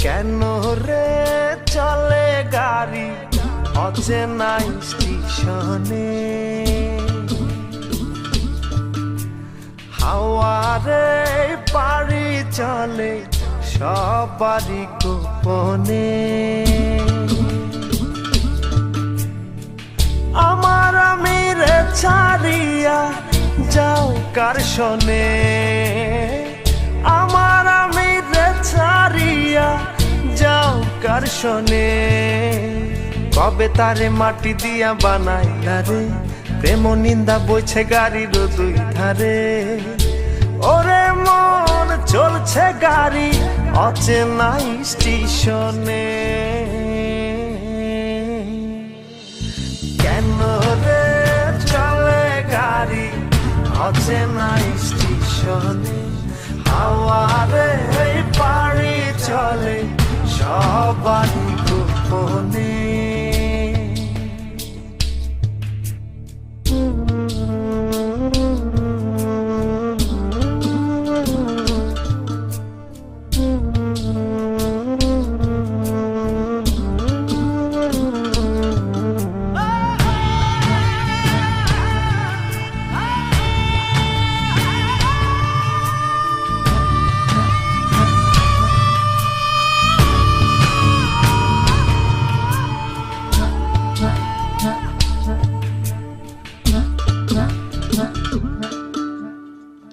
কেন রে চলে গাড়ি অচেনা স্টেশনে, হাওয়ারে পাড়ি চলে সবারই গোপনে। আমার আমিরে ছাড়িয়া যাও কার শোনে, আমার আমিরে ছাড়িয়া যাও কার শোনে। কবে তারে মাটি দিয়া বানাইলা রে, প্রেম নিন্দা বইছে গাড়ির দুই ধারে। ওরে মন চলছে গাড়ি অচেনা স্টেশনে, কেন রে চলে গাড়ি অচেনা স্টেশনে, হাওয়ারে পাড়ি চলে সবারই গোপনে।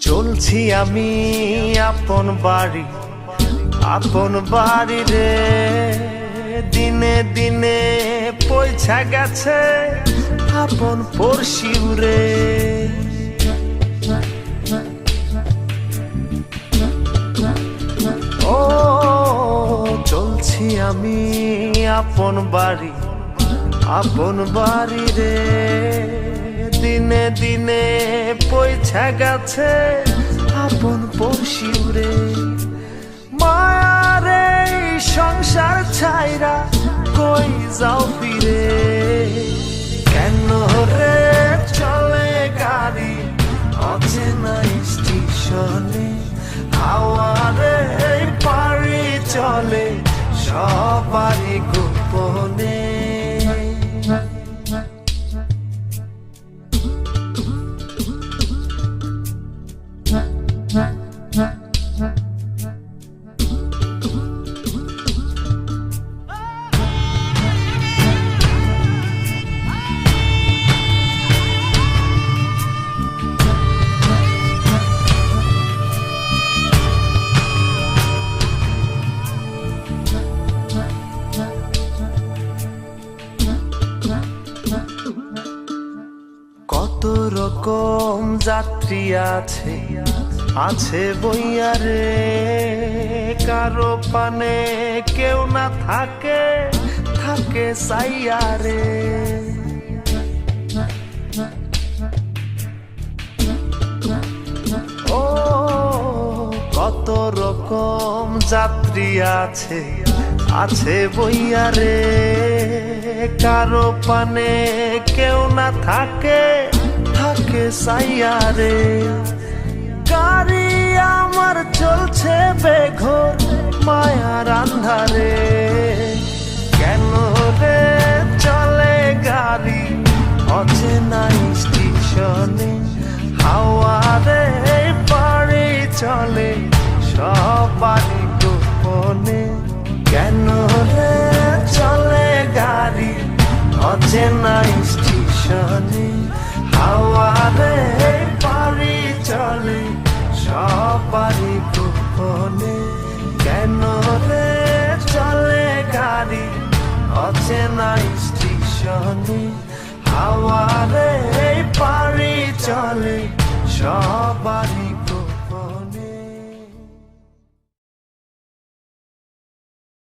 চলছি আমি আপন বাড়ি রে, দিনে দিনে পয়সা গেছে আপন পড়শিও রে। ও চলছি আমি আপন বাড়ি রে, দিনে দিনে পয়সা গেছে আপন পড়শিও রে। মায়ারে সংসার ছাইরা কই যাও ফিরে, কেন রে চলে গাড়ি অচেনা স্টেশনে, হাওয়ারে পাড়ি চলে সবারই গোপনে। কত রকম যাত্রী আছে বইয়া রে, কারো পানে কেউ না থাকে সাইয়া রে। ও কত রকম যাত্রী আছে বইয়া রে, কারো পানে কেউ না থাকে সাইয়া রে। গাড়ি আমার চলছে বেঘোর মায়ার আন্ধারে, কেন রে চলে গাড়ি অচেনা স্টেশনে, হাওয়ারে পাড়ি চলে সবারই গোপনে। কেন রে চলে গাড়ি অচেনা স্টেশনে, হাওয়ারে পাড়ি চলে সবারই গোপনে। কেন রে চলে গাড়ি অচেনা স্টেশনে, হাওয়ারে পাড়ি চলে সবারই